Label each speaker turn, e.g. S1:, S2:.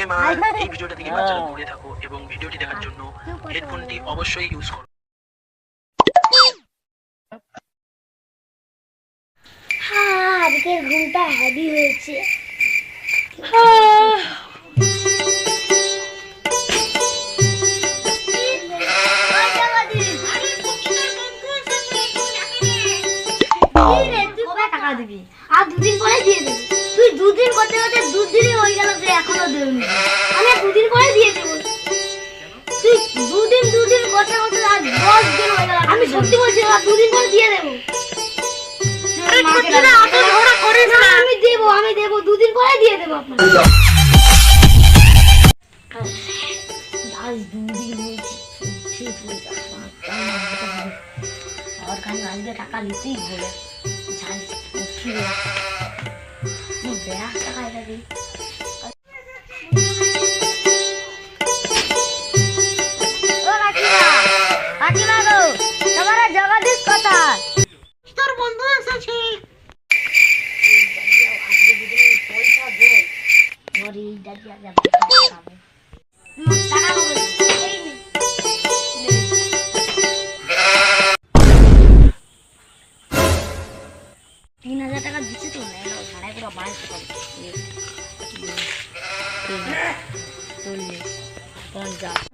S1: Disclaimer, এই ভিডিওটা থেকে বাচ্চারা দূরে থাকো এবং ভিডিওটি দেখার জন্য হেডফোনটি অবশ্যই ইউজ করো।
S2: আজকের ঘুমটা হেভি হয়েছে। টাকা দিবি আর দুদিন পরে দিয়ে দেবি। তুই দুদিন করতে করতে দুদিনই হয়ে গেল, তুই এখনো দেবনি। আমি দুদিন পরে দিয়ে দেবো। তুই দুদিন করতে করতে আর 10 দিন হয়ে গেল। আমি সত্যি বলছি, আর দুদিন পরে দিয়ে দেবো। আমি দেবো 2 দিন পরে দিয়ে দেবো আপনাকে। আজ 2 দিন হয়েছে, আর খালি আজকে টাকা নিতেই হবে। যাই উঠি ব্যাগ টাকা এটা দিই। কাকিমা গো, তোমার জগদীশ কোথায়? তোর বন্ধু এসেছে। পয়সা দে, ধরে এই দাদি আগে টাকা পাবো। এই নে। 3000 টাকা দিচ্ছি তো, ভাড়ায় পুরো 2200 টাকা। 40 50